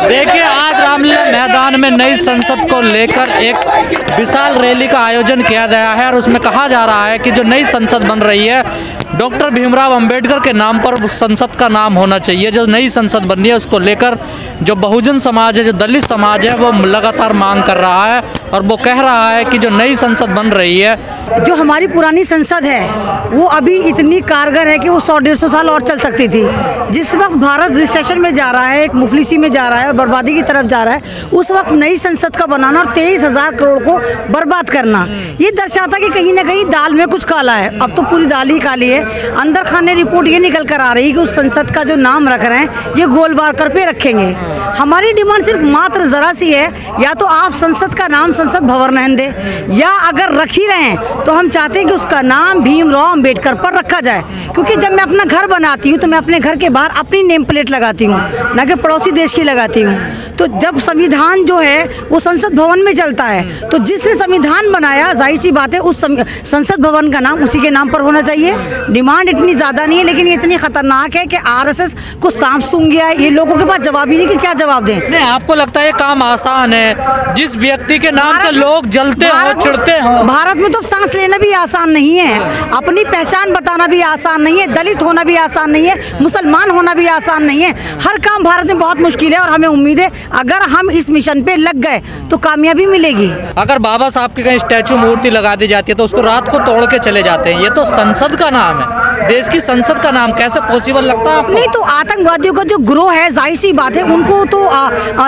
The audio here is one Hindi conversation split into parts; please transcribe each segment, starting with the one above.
देखिए, आज रामलीला मैदान में नई संसद को लेकर एक विशाल रैली का आयोजन किया गया है और उसमें कहा जा रहा है कि जो नई संसद बन रही है डॉक्टर भीमराव अंबेडकर के नाम पर उस संसद का नाम होना चाहिए। जो नई संसद बन रही है उसको लेकर जो बहुजन समाज है, जो दलित समाज है, वो लगातार मांग कर रहा है और वो कह रहा है कि जो नई संसद बन रही है, जो हमारी पुरानी संसद है वो अभी इतनी कारगर है कि वो 100-150 साल और चल सकती थी। जिस वक्त भारत रिसेशन में जा रहा है, एक मुफलिसी में जा रहा है और बर्बादी की तरफ जा रहा है, उस वक्त नई संसद का बनाना और 23,000 करोड़ को बर्बाद करना ये दर्शाता कि कहीं ना कहीं दाल में कुछ काला है। अब तो पूरी दाल ही काली है। अंदर खाने रिपोर्ट ये निकल कर आ रही है कि उस संसद का जो नाम रख रहे हैं ये गोलवारकर पे रखेंगे। हमारी डिमांड सिर्फ मात्र जरा सी है, या तो आप संसद का नाम संसद भवन रहने दें, या अगर रख ही रहे हैं तो हम चाहते हैं कि उसका नाम भीमराव अंबेडकर पर रखा जाए। क्योंकि जब मैं अपना घर बनाती हूँ तो मैं अपने घर के बाहर अपनी नेम प्लेट लगाती हूँ, ना कि पड़ोसी देश की लगाती हूँ। तो जब संविधान जो है वो संसद भवन में चलता है, तो जिसने संविधान बनाया जाहिर सी बात है उस संसद भवन का नाम उसी के नाम पर होना चाहिए। डिमांड इतनी ज़्यादा नहीं है, लेकिन ये इतनी खतरनाक है कि आरएसएस को सांप सूंघ गया है। ये लोगों के पास जवाब ही नहीं कि क्या जवाब दें। नहीं, आपको लगता है ये काम आसान है? जिस व्यक्ति के नाम से लोग जलते हो, चिढ़ते हो। भारत में तो सांस लेना भी आसान नहीं है, अपनी पहचान बताना भी आसान नहीं है, दलित होना भी आसान नहीं है, मुसलमान होना भी आसान नहीं है। हर काम भारत में बहुत मुश्किल है और हमें उम्मीद है अगर हम इस मिशन पे लग गए तो कामयाबी मिलेगी। अगर बाबा साहब की कहीं स्टैचू मूर्ति लगा दी जाती है तो उसको रात को तोड़ के चले जाते हैं। ये तो संसद का नाम है, देश की संसद का नाम, कैसे पॉसिबल लगता है आपको? नहीं तो आतंकवादियों का जो ग्रोह है जाहिर सी बात है उनको तो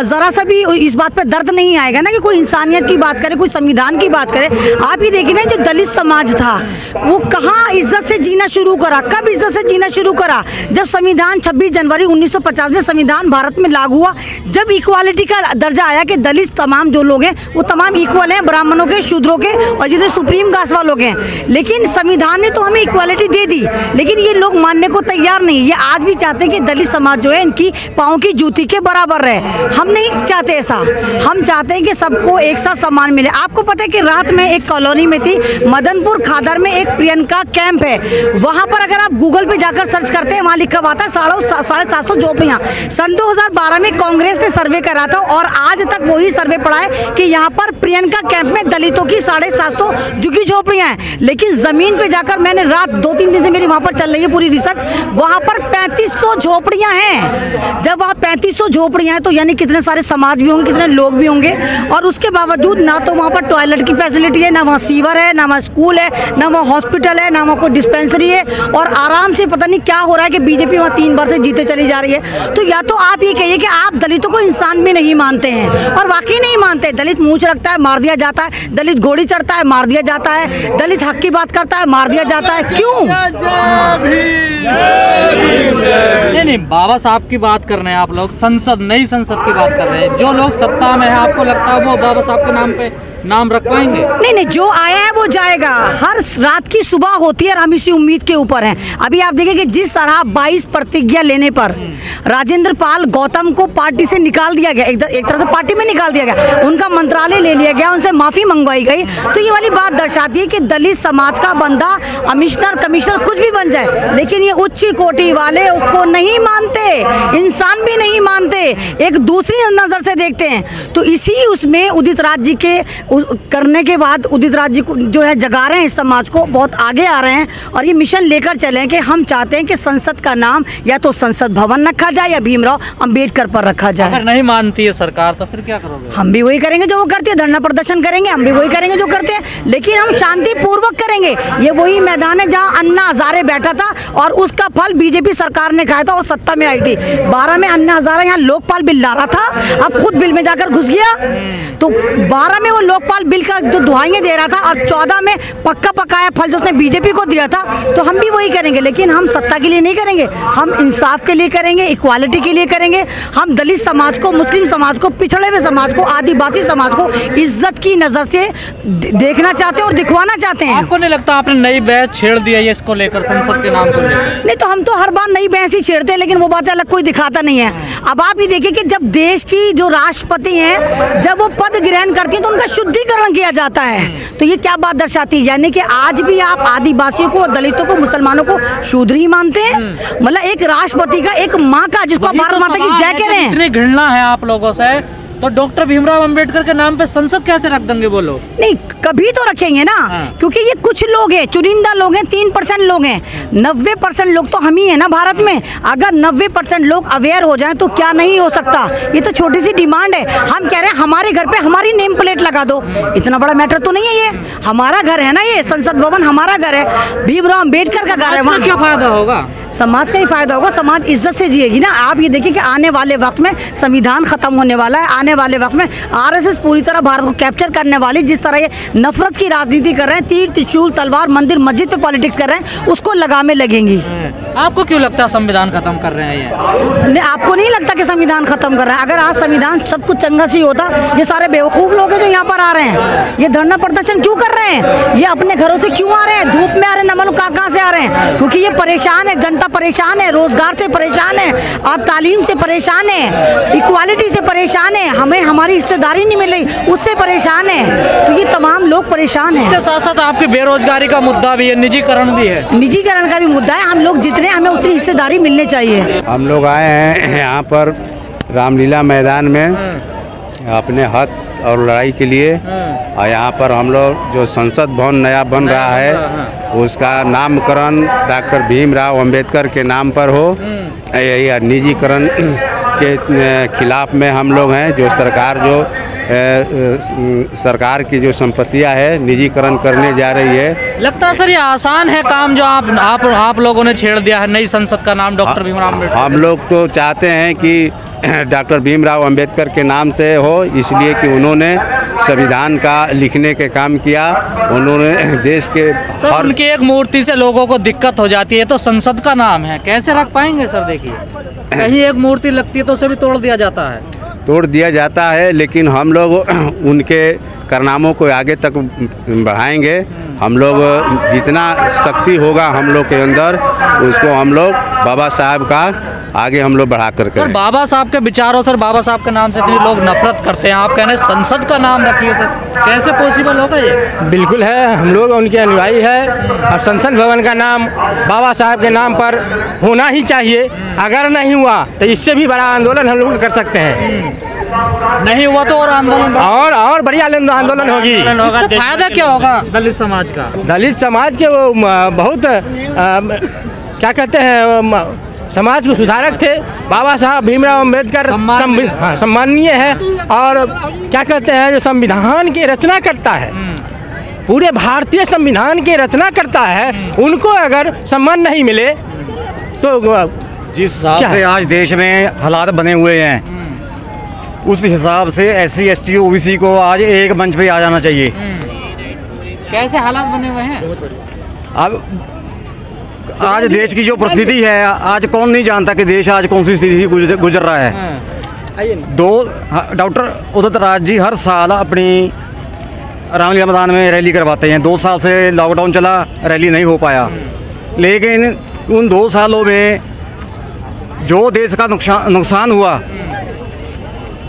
जरा सा भी इस बात पे दर्द नहीं आएगा ना कि कोई इंसानियत की बात करे, कोई संविधान की बात करे। आप ही देखिए ना, जो दलित समाज था वो कहाँ इज्जत से जीना शुरू करा, कब इज्जत से जीना शुरू करा? जब संविधान 26 जनवरी 1950 में संविधान भारत में लागू हुआ, जब इक्वालिटी का दर्जा आया कि दलित तमाम जो लोग हैं वो तमाम इक्वल हैं, ब्राह्मणों के, शूद्रों के और जितने सुप्रीम कास्ट वालों के हैं। लेकिन संविधान ने तो हमें इक्वालिटी दे दी, लेकिन ये लोग मानने को तैयार नहीं। ये आज भी चाहते हैं कि दलित समाज जो है इनकी पाँव की जूती के बराबर रहे। हम नहीं चाहते ऐसा, हम चाहते हैं कि सबको एक साथ सम्मान मिले। आपको पता है कि रात में एक कॉलोनी में थी, मदनपुर खादर में एक प्रियंका कैंप है, वहाँ पर अगर आप गूगल पे जाकर सर्च करते हैं वहाँ लिखा हुआ था 750 झोपड़ियाँ। सन 2012 में कांग्रेस ने सर्वे करा था और आज तक वही सर्वे पड़ा है कि यहाँ पर प्रियंका कैंप में दलितों की 750 झुग्गी झोपड़ियाँ हैं। लेकिन जमीन पे जाकर मैंने रात 2-3 दिन से मेरी वहाँ पर चल रही है पूरी रिसर्च, वहाँ पर 3500 झोपड़ियाँ हैं। जब वहाँ 3500 झोपड़ियाँ हैं तो यानी कितने सारे समाज भी होंगे, कितने लोग भी होंगे। और उसके बावजूद ना तो वहाँ पर टॉयलेट की फैसिलिटी है, ना वहाँ सीवर है, ना वहाँ स्कूल है, ना वहाँ हॉस्पिटल है, ना वहाँ कोई डिस्पेंसरी है। और आराम से पता नहीं क्या हो रहा है कि बीजेपी वहाँ 3 बार से जीते चली जा रही है। तो या तो आप ये कहिए कि आप दलितों को इंसान भी नहीं मानते हैं, और वाकई नहीं मानते। दलित मूंछ रखता है, मार दिया जाता है। दलित घोड़ी चढ़ता है, मार दिया जाता है। दलित हक की बात करता है, मार दिया जाता है। क्यों? नहीं, बाबा साहब की बात कर रहे हैं आप लोग, संसद, नई संसद की बात कर रहे हैं। जो लोग सत्ता में है, आपको लगता है वो बाबा साहब के नाम पे नाम रख पाएंगे? नहीं, जो आया है वो जाएगा। हर रात की सुबह होती है और हम इसी उम्मीद के ऊपर हैं। अभी आप देखिए कि जिस तरह 22 प्रतिज्ञा लेने पर राजेंद्र पाल गौतम को पार्टी से निकाल दिया गया, एक तरह से पार्टी में निकाल दिया गया, उनका मंत्रालय ले लिया गया, उनसे माफी मंगवाई गई। तो ये वाली बात दर्शाती है कि दलित समाज का बंदा कमिश्नर कुछ भी बन जाए, लेकिन ये उच्च कोटि वाले उसको नहीं मानते, इंसान भी नहीं मानते, एक दूसरी नजर से देखते हैं। तो इसी उसमें उदित राज जी के करने के बाद उदित राज जी को जो है जगा रहे हैं, इस समाज को बहुत आगे आ रहे हैं और ये मिशन लेकर चलें कि हम चाहते हैं कि संसद का नाम या तो संसद भवन रखा जाए या भीमराव अंबेडकर पर रखा जाए। अगर नहीं मानती है सरकार तो फिर क्या करोगे? हम भी वही करेंगे जो वो करती है, धरना प्रदर्शन करेंगे, हम भी वही करेंगे जो करते हैं, लेकिन हम शांति पूर्वक करेंगे। ये वही मैदान है जहाँ अन्ना हजारे बैठा था और उसका फल बीजेपी सरकार ने खाया था और सत्ता में आई थी। 12 में अन्ना हजारे यहाँ लोकपाल बिल ला रहा था, अब खुद बिल में जाकर घुस गया। तो 12 में वो लोकपाल बिल का जो दुहाइयां दे रहा था और 14 में पक्का पकाया फल जो उसने बीजेपी को दिया था। तो हम भी वही करेंगे, लेकिन हम सत्ता के लिए नहीं करेंगे, हम इंसाफ के लिए करेंगे, इक्वालिटी के लिए करेंगे। हम दलित समाज को, मुस्लिम समाज को, पिछड़े हुए समाज को, आदिवासी समाज को इज्जत की नजर से देखना चाहते हैं और दिखवाना चाहते हैं। आपको नहीं लगता आपने नई बहस छेड़ दिया है इसको लेकर, संसद के नाम को लेकर? नहीं, तो हम तो हर बार नई बहस ही छेड़ते हैं, लेकिन वो बातें अलग कोई दिखाता नहीं है। अब आप ही देखिए कि जब देश की जो राष्ट्रपति हैं जब वो पद ग्रहण करती हैं तो उनका शुद्ध शुद्धिकरण किया जाता है। तो ये क्या बात दर्शाती है, यानी कि आज भी आप आदिवासियों को, दलितों को, मुसलमानों को शूद्र ही मानते हैं। मतलब एक राष्ट्रपति का, एक माँ का, जिसको आप भारत माता की जय कह रहे हैं। इतनी घृणा है आप लोगों से, तो डॉक्टर भीमराव अंबेडकर के नाम पे संसद कैसे रख देंगे वो लोग? नहीं, कभी तो रखेंगे ना, क्योंकि ये कुछ लोग हैं, चुनिंदा लोग हैं, 3% लोग हैं। 90% लोग तो हम ही हैं ना भारत में। अगर 90% लोग अवेयर हो जाएं तो क्या नहीं हो सकता। ये तो छोटी सी डिमांड है। हम कह रहे हैं हमारे घर पे हमारी नेम प्लेट लगा दो, इतना बड़ा मैटर तो नहीं है। ये हमारा घर है ना, ये संसद भवन हमारा घर है, भीमराव अंबेडकर का घर है। वहाँ क्या फायदा होगा? समाज का ही फायदा होगा, समाज इज्जत से जिएगी ना। आप ये देखिए कि आने वाले वक्त में संविधान खत्म होने वाला है। आने वाले वक्त में आरएसएस पूरी तरह भारत को कैप्चर करने वाली, जिस तरह ये नफरत की राजनीति कर रहे हैं, तीर त्रिशूल तलवार मंदिर मस्जिद पे पॉलिटिक्स कर रहे हैं, उसको लगामे लगेंगी। आपको क्यों लगता है संविधान खत्म कर रहे हैं ये? आपको नहीं लगता कि संविधान खत्म कर रहा है? अगर आज संविधान सब कुछ चंगा सी होता, ये सारे बेवकूफ लोग हैं जो यहाँ पर आ रहे हैं, ये धरना प्रदर्शन क्यों कर रहे हैं? ये अपने घरों से क्यों आ रहे हैं? धूप में आ रहे हैं, न मालूम कहाँ से आ रहे हैं, क्योंकि ये परेशान है, जनता परेशान है, रोजगार से परेशान है, आप तालीम से परेशान है, इक्वालिटी से परेशान है, हमें हमारी हिस्सेदारी नहीं मिल रही, उससे परेशान है। तो ये तमाम लोग परेशान हैं। इसके साथ साथ आपकी बेरोजगारी का मुद्दा भी है, निजीकरण भी है। निजीकरण का भी मुद्दा है। हम लोग जितने, हमें उतनी हिस्सेदारी मिलनी चाहिए। हम लोग आए हैं यहाँ पर रामलीला मैदान में अपने हक और लड़ाई के लिए। और यहाँ पर हम लोग जो संसद भवन नया बन रहा है उसका नामकरण डॉक्टर भीमराव अंबेडकर के नाम पर हो, यही निजीकरण के खिलाफ में हम लोग हैं। जो सरकार की जो संपत्तियां है निजीकरण करने जा रही है। लगता है सर ये आसान है काम जो आप लोगों ने छेड़ दिया है, नई संसद का नाम डॉक्टर भीमराव अंबेडकर। हम लोग तो चाहते हैं कि डॉक्टर भीमराव अंबेडकर के नाम से हो, इसलिए कि उन्होंने संविधान का लिखने के काम किया। उन्होंने देश के सर उनकी एक मूर्ति से लोगों को दिक्कत हो जाती है, तो संसद का नाम है, कैसे रख पाएंगे सर? देखिए कहीं एक मूर्ति लगती है तो उसे भी तोड़ दिया जाता है। तोड़ दिया जाता है, लेकिन हम लोग उनके कारनामों को आगे तक बढ़ाएंगे। हम लोग जितना शक्ति होगा हम लोग के अंदर, उसको हम लोग बाबा साहब का आगे हम लोग बढ़ा कर सर बाबा साहब के विचारों, सर बाबा साहब के नाम से इतने लोग नफरत करते हैं, आप कह रहे हैं संसद का नाम रखिए सर, कैसे पॉसिबल होगा ये? बिल्कुल है, हम लोग उनके अनुयायी है और संसद भवन का नाम बाबा साहब के नाम पर होना ही चाहिए। अगर नहीं हुआ तो इससे भी बड़ा आंदोलन हम लोग कर सकते हैं। नहीं हुआ तो और आंदोलन और बढ़िया आंदोलन होगी। इससे फायदा क्या होगा दलित समाज का? दलित समाज के वो बहुत क्या कहते हैं, समाज को सुधारक थे बाबा साहब भीमराव अंबेडकर। सम्माननीय है और क्या कहते हैं, जो संविधान की रचना करता है, पूरे भारतीय संविधान की रचना करता है, उनको अगर सम्मान नहीं मिले तो जिस हिसाब से आज देश में हालात बने हुए हैं, उस हिसाब से SC ST OBC को आज एक मंच पे आ जाना चाहिए। कैसे हालात बने हुए हैं? अब आज देश की जो परिस्थिति है, आज कौन नहीं जानता कि देश आज कौन सी स्थिति गुजर रहा है। डॉक्टर उदित राज जी हर साल अपनी रामलीला मैदान में रैली करवाते हैं। 2 साल से लॉकडाउन चला, रैली नहीं हो पाया, लेकिन उन 2 सालों में जो देश का नुकसान हुआ,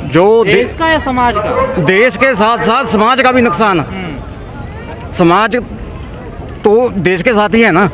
जो देश का या समाज का? देश के साथ साथ समाज का भी नुकसान। समाज तो देश के साथ ही है ना।